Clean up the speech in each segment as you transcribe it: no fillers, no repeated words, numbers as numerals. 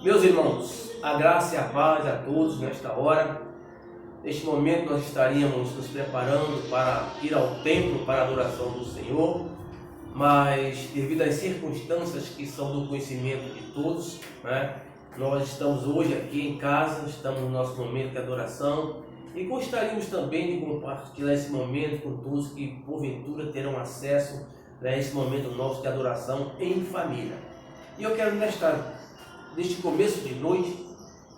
Meus irmãos, a graça e a paz a todos nesta hora. Neste momento nós estaríamos nos preparando para ir ao templo para a adoração do Senhor, mas devido às circunstâncias que são do conhecimento de todos, nós estamos hoje aqui em casa, estamos no nosso momento de adoração e gostaríamos também de compartilhar esse momento com todos que porventura terão acesso a esse momento nosso de adoração em família. E eu quero neste começo de noite,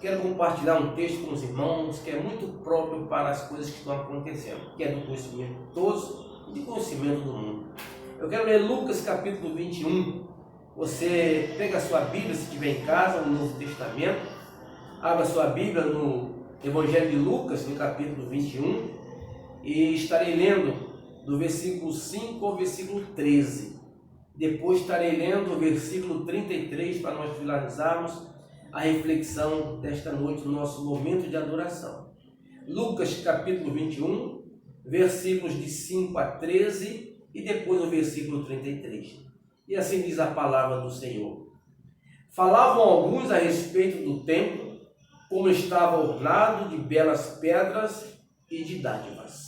quero compartilhar um texto com os irmãos que é muito próprio para as coisas que estão acontecendo, que é do conhecimento de todos e de conhecimento do mundo. Eu quero ler Lucas capítulo 21. Você pega a sua Bíblia, se estiver em casa, no Novo Testamento, abra a sua Bíblia no Evangelho de Lucas, no capítulo 21, e estarei lendo do versículo 5 ao versículo 13. Depois estarei lendo o versículo 33 para nós finalizarmos a reflexão desta noite, no nosso momento de adoração. Lucas capítulo 21, versículos de 5 a 13 e depois o versículo 33. E assim diz a palavra do Senhor. Falavam alguns a respeito do templo, como estava ornado de belas pedras e de dádivas.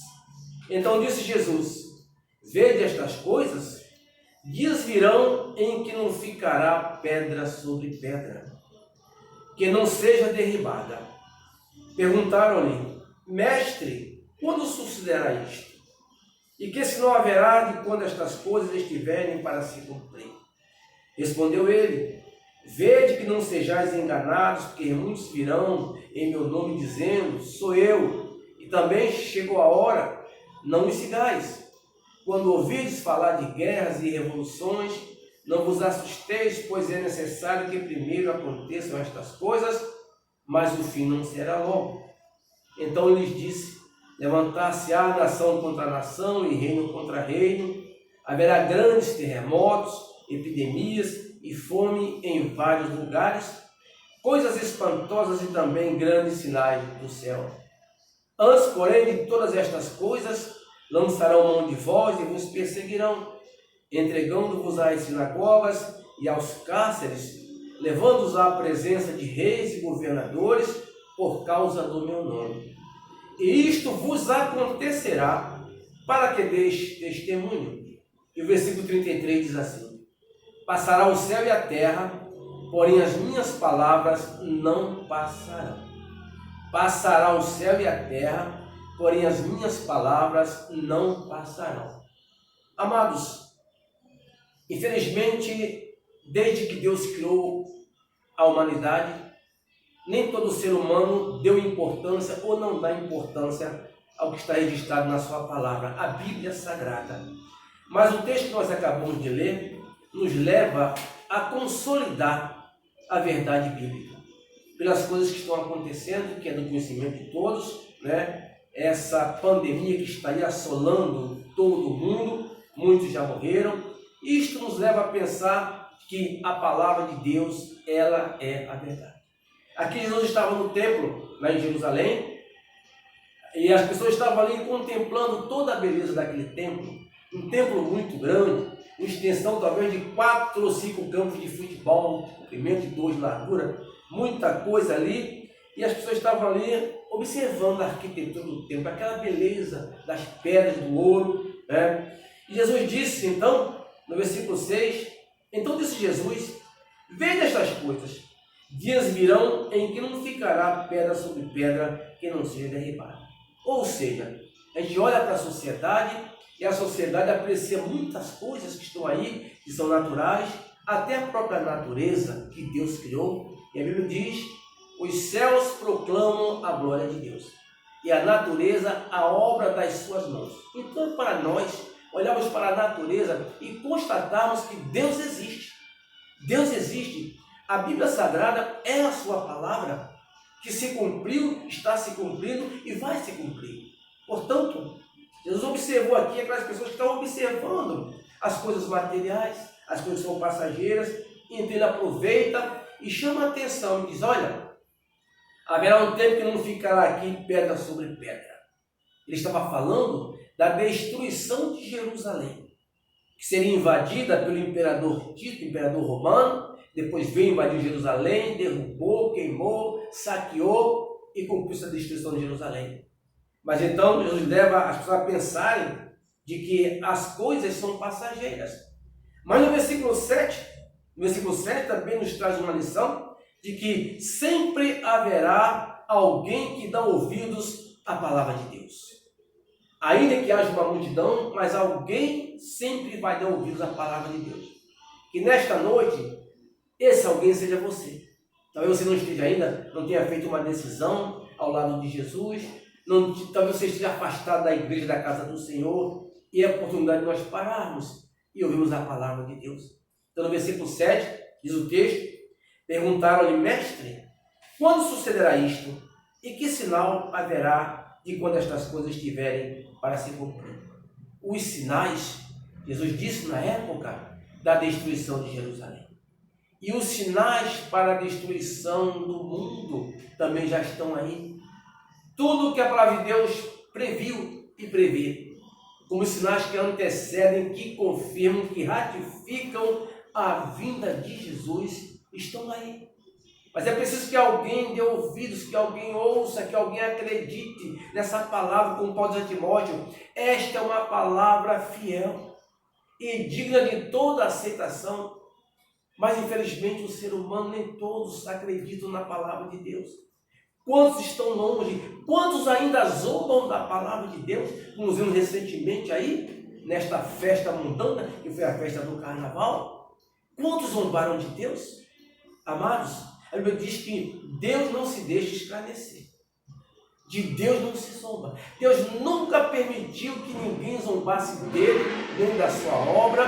Então disse Jesus: vede estas coisas? Dias virão em que não ficará pedra sobre pedra, que não seja derribada. Perguntaram-lhe: Mestre, quando sucederá isto? E que sinal haverá de quando estas coisas estiverem para se cumprir? Respondeu ele: vede que não sejais enganados, porque muitos virão em meu nome dizendo: sou eu, e também chegou a hora, não me sigais. Quando ouvirdes falar de guerras e revoluções, não vos assusteis, pois é necessário que primeiro aconteçam estas coisas, mas o fim não será logo. Então ele lhes disse: levantar-se-á nação contra nação e reino contra reino, haverá grandes terremotos, epidemias e fome em vários lugares, coisas espantosas e também grandes sinais do céu. Antes, porém, de todas estas coisas, lançarão mão de vós e vos perseguirão, entregando-vos às sinagogas e aos cárceres, levando-os à presença de reis e governadores por causa do meu nome. E isto vos acontecerá para que deis testemunho. E o versículo 33 diz assim: passará o céu e a terra, porém as minhas palavras não passarão. Passará o céu e a terra, porém as minhas palavras não passarão. Amados, infelizmente, desde que Deus criou a humanidade, nem todo ser humano deu importância ou não dá importância ao que está registrado na sua palavra, a Bíblia Sagrada. Mas o texto que nós acabamos de ler nos leva a consolidar a verdade bíblica, pelas coisas que estão acontecendo, que é do conhecimento de todos, essa pandemia que está aí assolando todo o mundo, muitos já morreram. Isto nos leva a pensar que a palavra de Deus, ela é a verdade. Aqui Jesus estava no templo, lá em Jerusalém, e as pessoas estavam ali contemplando toda a beleza daquele templo, um templo muito grande, uma extensão talvez de 4 ou 5 campos de futebol, de comprimento, de 2 de largura, muita coisa ali, e as pessoas estavam ali observando a arquitetura do templo, aquela beleza das pedras, do ouro, E Jesus disse, então, no versículo 6, então disse Jesus: vede estas coisas, dias virão em que não ficará pedra sobre pedra que não seja derribada. Ou seja, a gente olha para a sociedade e a sociedade aprecia muitas coisas que estão aí, que são naturais, até a própria natureza que Deus criou. E a Bíblia diz: os céus proclamam a glória de Deus, e a natureza a obra das suas mãos. Então, para nós, olharmos para a natureza e constatarmos que Deus existe. Deus existe. A Bíblia Sagrada é a sua palavra, que se cumpriu, está se cumprindo e vai se cumprir. Portanto, Jesus observou aqui aquelas pessoas que estão observando as coisas materiais, as coisas que são passageiras, e então ele aproveita e chama a atenção e diz: olha, haverá um tempo que não ficará aqui pedra sobre pedra. Ele estava falando da destruição de Jerusalém, que seria invadida pelo imperador Tito, imperador romano, depois veio invadir Jerusalém, derrubou, queimou, saqueou e cumpriu essa destruição de Jerusalém. Mas então Jesus leva as pessoas a pensarem de que as coisas são passageiras. Mas no versículo 7 também nos traz uma lição de que sempre haverá alguém que dá ouvidos à palavra de Deus. Ainda que haja uma multidão, mas alguém sempre vai dar ouvidos à palavra de Deus. Que nesta noite, esse alguém seja você. Talvez você não esteja ainda, não tenha feito uma decisão ao lado de Jesus, talvez você esteja afastado da igreja, da casa do Senhor, e é a oportunidade de nós pararmos e ouvirmos a palavra de Deus. Então no versículo 7, diz o texto, perguntaram-lhe, mestre, quando sucederá isto? E que sinal haverá de quando estas coisas estiverem para se cumprir? Os sinais, Jesus disse na época da destruição de Jerusalém. E os sinais para a destruição do mundo também já estão aí. Tudo que a palavra de Deus previu e prevê, como sinais que antecedem, que confirmam, que ratificam a vinda de Jesus, estão aí. Mas é preciso que alguém dê ouvidos, que alguém ouça, que alguém acredite nessa palavra, como Paulo diz a Timóteo. Esta é uma palavra fiel e digna de toda aceitação. Mas infelizmente o ser humano, nem todos acreditam na palavra de Deus. Quantos estão longe? Quantos ainda zombam da palavra de Deus? Como vimos recentemente aí, nesta festa mundana, que foi a festa do carnaval. Quantos zombaram de Deus? Amados, a Bíblia diz que Deus não se deixa escarnecer. De Deus não se zomba. Deus nunca permitiu que ninguém zombasse dele, nem da sua obra,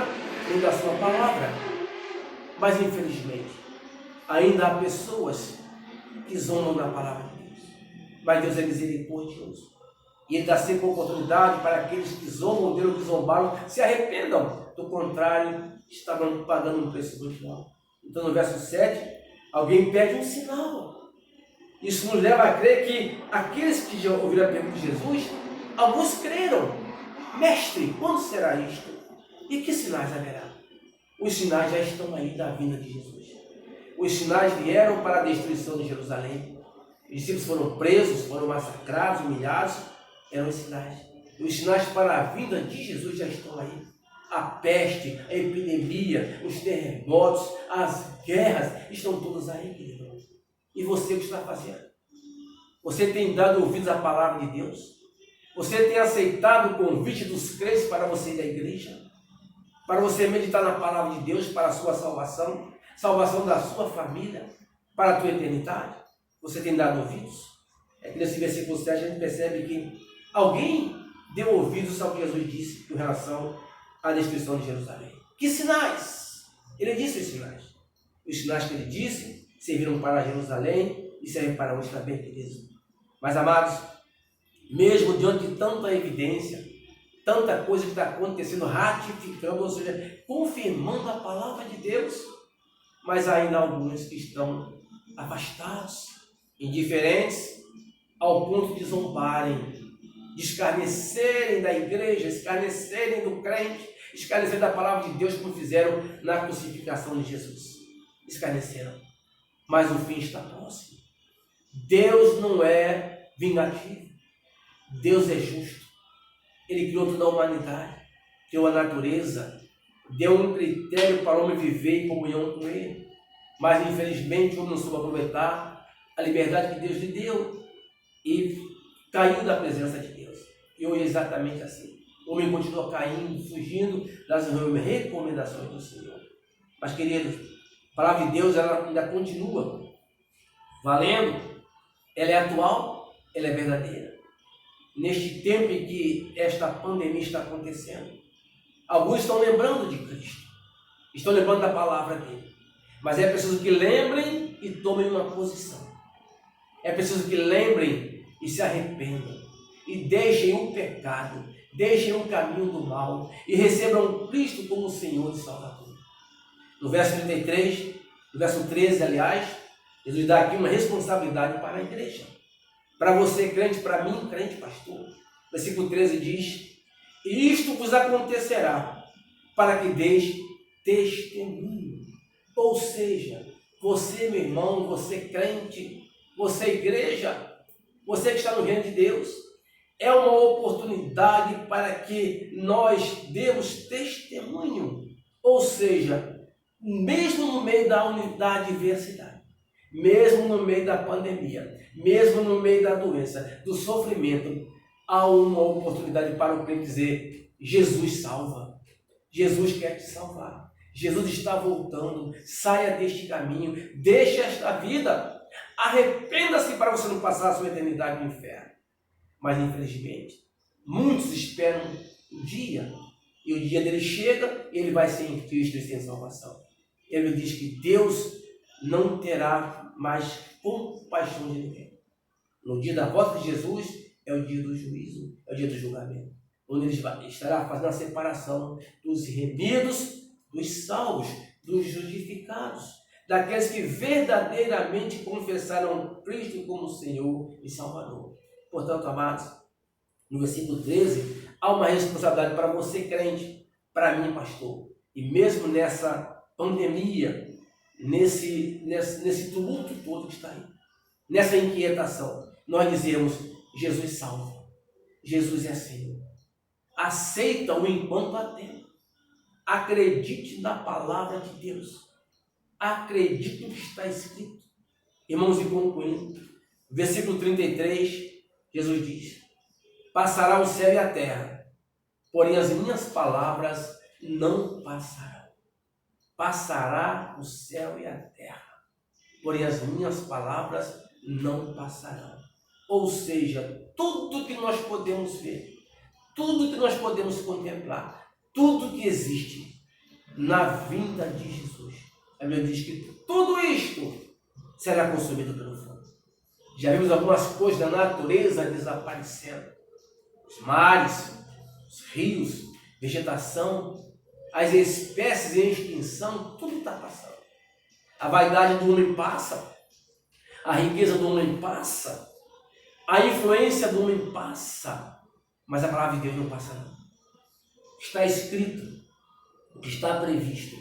nem da sua palavra. Mas infelizmente, ainda há pessoas que zombam da palavra de Deus. Mas Deus é misericordioso. E Ele dá sempre oportunidade para aqueles que zombam dele ou que zombaram se arrependam. Do contrário, estavam pagando um preço muito alto. Então no verso 7, alguém pede um sinal. Isso nos leva a crer que aqueles que já ouviram a pergunta de Jesus, alguns creram. Mestre, quando será isto? E que sinais haverá? Os sinais já estão aí da vinda de Jesus. Os sinais vieram para a destruição de Jerusalém. Os discípulos foram presos, foram massacrados, humilhados. Eram os sinais. Os sinais para a vinda de Jesus já estão aí. A peste, a epidemia, os terremotos, as guerras, estão todos aí, querido. E você o que está fazendo? Você tem dado ouvidos à palavra de Deus? Você tem aceitado o convite dos crentes para você ir à igreja? Para você meditar na palavra de Deus, para a sua salvação, salvação da sua família, para a tua eternidade? Você tem dado ouvidos? É que nesse versículo 7 a gente percebe que alguém deu ouvidos ao que Jesus disse com relação à destruição de Jerusalém. Que sinais? Ele disse os sinais. Os sinais que ele disse serviram para Jerusalém e servem para hoje também, queridos. Mas, amados, mesmo diante de tanta evidência, tanta coisa que está acontecendo, ratificando, ou seja, confirmando a palavra de Deus, mas ainda há alguns que estão afastados, indiferentes, ao ponto de zombarem, de escarnecerem da igreja, escarnecerem do crente, escarnecerem da palavra de Deus, como fizeram na crucificação de Jesus. Escarneceram. Mas o fim está próximo. Deus não é vingativo. Deus é justo. Ele criou toda a humanidade, criou a natureza, deu um critério para o homem viver em comunhão com Ele. Mas, infelizmente, o homem não soube aproveitar a liberdade que Deus lhe deu e caiu da presença de Deus. E hoje é exatamente assim. O homem continua caindo, fugindo das recomendações do Senhor. Mas, queridos, a palavra de Deus ela ainda continua valendo. Ela é atual, ela é verdadeira. Neste tempo em que esta pandemia está acontecendo, alguns estão lembrando de Cristo, estão lembrando da palavra dele, mas é preciso que lembrem e tomem uma posição. É preciso que lembrem e se arrependam e deixem o pecado, deixem o caminho do mal e recebam Cristo como Senhor e Salvador. No verso 33, no verso 13, aliás, Jesus dá aqui uma responsabilidade para a igreja. Para você, crente, para mim, crente, pastor. Versículo 13 diz: e isto vos acontecerá para que deis testemunho. Ou seja, você, meu irmão, você crente, você igreja, você que está no reino de Deus, é uma oportunidade para que nós demos testemunho. Ou seja, mesmo no meio da adversidade, mesmo no meio da pandemia, mesmo no meio da doença, do sofrimento, há uma oportunidade para o crente dizer: Jesus salva, Jesus quer te salvar, Jesus está voltando, saia deste caminho, deixe esta vida, arrependa-se para você não passar a sua eternidade no inferno. Mas infelizmente, muitos esperam o dia, e o dia dele chega e ele vai ser em Cristo e sem salvação. Ele diz que Deus não terá mais compaixão de ninguém. No dia da volta de Jesus é o dia do juízo, é o dia do julgamento, onde ele estará fazendo a separação dos remidos, dos salvos, dos justificados, daqueles que verdadeiramente confessaram Cristo como Senhor e Salvador. Portanto, amados, no versículo 13, há uma responsabilidade para você, crente, para mim, pastor. E mesmo nessa pandemia, nesse tumulto todo que está aí, nessa inquietação, nós dizemos: Jesus salva, Jesus é Senhor. Aceita-o enquanto há tempo. Acredite na palavra de Deus. Acredite no que está escrito. Irmãos, e concluindo, versículo 33, Jesus diz: passará o céu e a terra, porém as minhas palavras não passarão. Passará o céu e a terra, porém as minhas palavras não passarão. Ou seja, tudo que nós podemos ver, tudo que nós podemos contemplar, tudo que existe na vinda de Jesus, a Bíblia diz que tudo isto será consumido pelo fogo. Já vimos algumas coisas da natureza desaparecendo. Os mares, os rios, vegetação, as espécies em extinção, tudo está passando. A vaidade do homem passa, a riqueza do homem passa, a influência do homem passa, mas a palavra de Deus não passa não. Está escrito, o que está previsto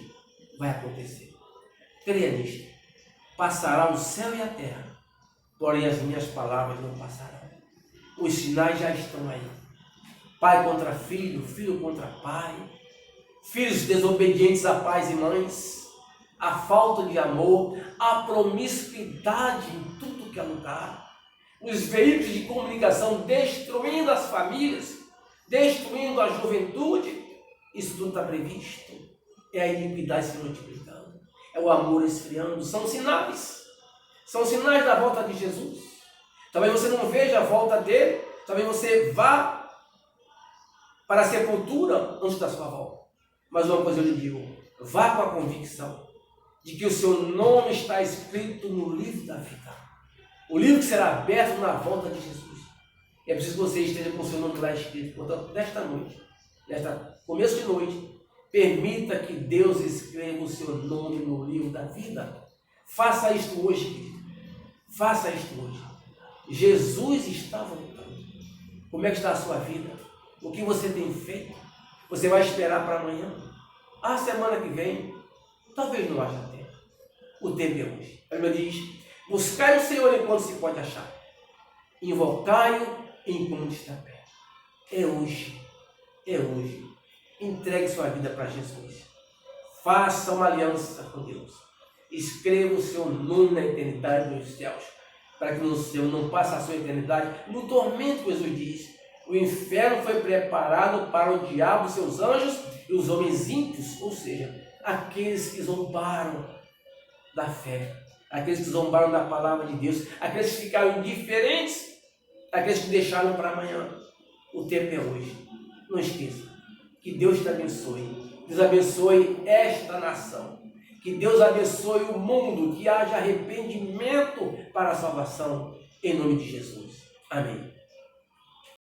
vai acontecer. Creia nisto. Passará o céu e a terra, porém as minhas palavras não passarão. Os sinais já estão aí. Pai contra filho, filho contra pai, filhos desobedientes a pais e mães, a falta de amor, a promiscuidade em tudo que é lugar, os veículos de comunicação destruindo as famílias, destruindo a juventude. Isso tudo está previsto. É a iniquidade se multiplicando, é o amor esfriando. São sinais da volta de Jesus. Talvez você não veja a volta dele, talvez você vá para a sepultura antes da sua volta. Mas uma coisa eu lhe digo: vá com a convicção de que o seu nome está escrito no livro da vida, o livro que será aberto na volta de Jesus. É preciso que você esteja com o seu nome lá escrito. Portanto, nesta noite, começo de noite, permita que Deus escreva o seu nome no livro da vida. Faça isto hoje, querido. Faça isto hoje. Jesus está voltando. Como é que está a sua vida? O que você tem feito? Você vai esperar para amanhã? A semana que vem? Talvez não haja tempo. O tempo é hoje. A Bíblia diz: buscai o Senhor enquanto se pode achar. Invocai-o enquanto está perto. É hoje. É hoje. Entregue sua vida para Jesus. Faça uma aliança com Deus. Escreva o seu nome na eternidade dos céus, para que no céu não passe a sua eternidade no tormento. Jesus diz: o inferno foi preparado para o diabo, seus anjos e os homens ímpios, ou seja, aqueles que zombaram da fé, aqueles que zombaram da palavra de Deus, aqueles que ficaram indiferentes, aqueles que deixaram para amanhã. O tempo é hoje. Não esqueça. Que Deus te abençoe. Deus abençoe esta nação. Que Deus abençoe o mundo. Que haja arrependimento para a salvação. Em nome de Jesus. Amém.